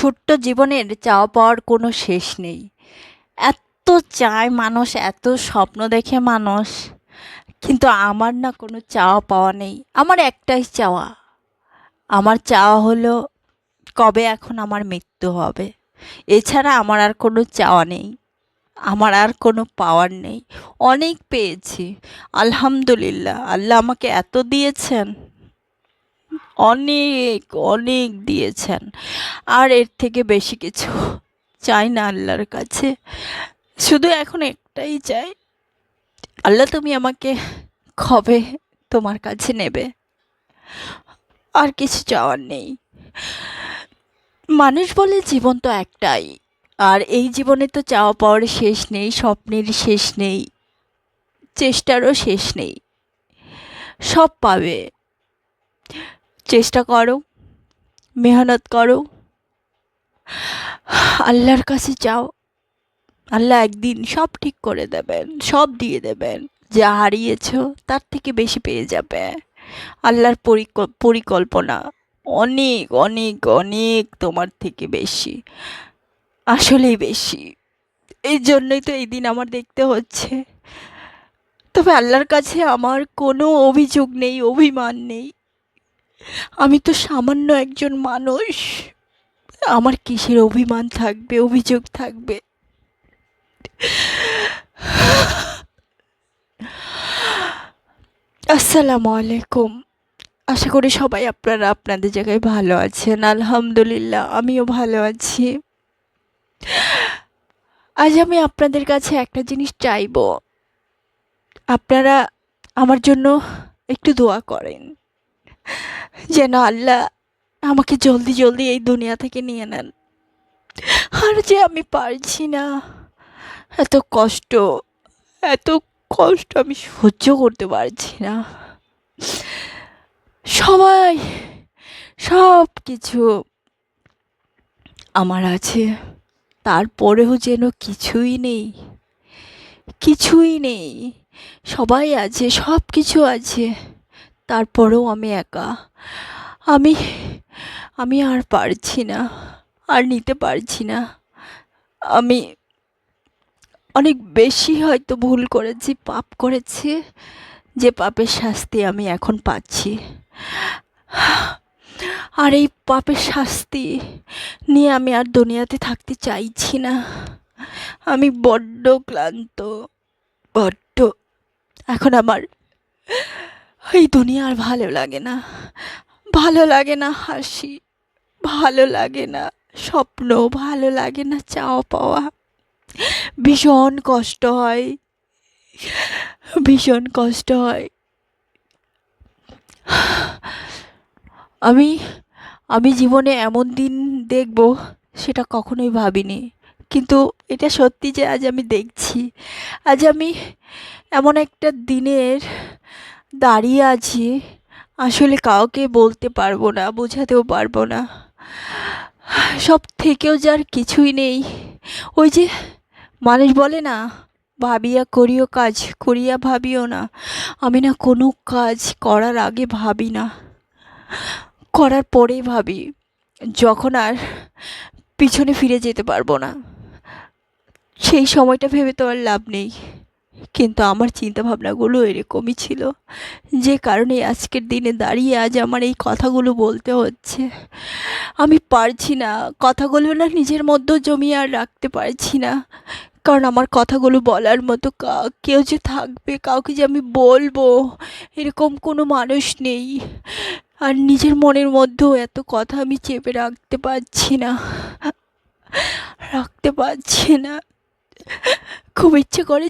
ছোট্ট জীবনের চাওয়া পাওয়ার কোনো শেষ নেই। এত চায় মানুষ, এত স্বপ্ন দেখে মানুষ, কিন্তু আমার না কোনো চাওয়া পাওয়া নেই। আমার একটাই চাওয়া, আমার চাওয়া হলো কবে এখন আমার মৃত্যু হবে। এছাড়া আমার আর কোনো চাওয়া নেই, আমার আর কোনো পাওয়ার নেই। অনেক পেয়েছি, আলহামদুলিল্লাহ। আল্লাহ আমাকে এত দিয়েছেন, অনেক অনেক দিয়েছেন। আর এর থেকে বেশি কিছু চাই না আল্লাহর কাছে। শুধু এখন একটাই চাই, আল্লাহ তুমি আমাকে কবে তোমার কাছে নেবে। আর কিছু চাওয়ার নেই। মানুষ বলে জীবন তো একটাই, আর এই জীবনে তো চাওয়া পাওয়ার শেষ নেই, স্বপ্নের শেষ নেই, চেষ্টারও শেষ নেই। সব পাবে, চেষ্টা করো, মেহনত করো, আল্লাহর কাছে চাও। আল্লাহ একদিন সব ঠিক করে দেবেন, সব দিয়ে দেবেন। যা হারিয়েছো তার থেকে বেশি পেয়ে যাবে। আল্লাহর পরিকল্পনা অনেক অনেক অনেক তোমার থেকে বেশি, আসলেই বেশি। এই জন্যই তো এই দিন আমার দেখতে হচ্ছে। তবে আল্লাহর কাছে আমার কোনো অভিযোগ নেই, অভিমান নেই। আমি তো সামান্য একজন মানুষ, আমার কিসের অভিমান থাকবে, অভিযোগ থাকবে। আসসালামু আলাইকুম। আশা করি সবাই আপনারা আপনাদের জায়গায় ভালো আছেন। আলহামদুলিল্লাহ, আমিও ভালো আছি। আজ আমি আপনাদের কাছে একটা জিনিস চাইবো, আপনারা আমার জন্য একটু দোয়া করেন, যেন আল্লাহ আমাকে জলদি জলদি এই দুনিয়া থেকে নিয়ে নেন। আর যে আমি পারছি না, এত কষ্ট, এত কষ্ট আমি সহ্য করতে পারছি না। সবাই, সব কিছু আমার আছে, তারপরেও যেন কিছুই নেই, কিছুই নেই। সবাই আছে, সব কিছু আছে, তারপরেও আমি একা। আমি আমি আর পারছি না, আর নিতে পারছি না। আমি অনেক বেশি হয়তো ভুল করেছি, পাপ করেছি, যে পাপের শাস্তি আমি এখন পাচ্ছি। আর এই পাপের শাস্তি নিয়ে আমি আর দুনিয়াতে থাকতে চাইছি না। আমি বড্ড ক্লান্ত, বড্ড। এখন আমার এই দুনিয়া আর ভালো লাগে না, ভালো লাগে না হাসি, ভালো লাগে না স্বপ্ন, ভালো লাগে না চাওয়া পাওয়া। ভীষণ কষ্ট হয়, ভীষণ কষ্ট হয়। আমি আমি জীবনে এমন দিন দেখব সেটা কখনোই ভাবিনি, কিন্তু এটা সত্যি যে আজ আমি দেখছি। আজ আমি এমন একটা দিনের দাঁড়িয়ে আছি, আসলে কাউকে বলতে পারবো না, বোঝাতেও পারবো না। সব থেকেও যার কিছুই নেই, ওই যে মানুষ বলে না, ভাবিয়া করিও কাজ, করিয়া ভাবিও না। আমি না কোনো কাজ করার আগে ভাবি না, করার পরেই ভাবি, যখন আর পিছনে ফিরে যেতে পারবো না সেই সময়টা ভেবে তো আর লাভ নেই। কিন্তু আমার চিন্তাভাবনাগুলো এরকমই ছিল, যে কারণে আজকের দিনে দাঁড়িয়ে আজ আমার এই কথাগুলো বলতে হচ্ছে। আমি পারছি না, কথাগুলো না নিজের মধ্যেও জমিয়ে আর রাখতে পারছি না। কারণ আমার কথাগুলো বলার মতো কেউ যে থাকবে, কাউকে যে আমি বলবো, এরকম কোনো মানুষ নেই। আর নিজের মনের মধ্যেও এত কথা আমি চেপে রাখতে পারছি না, রাখতে পারছি না। খুব ইচ্ছে করে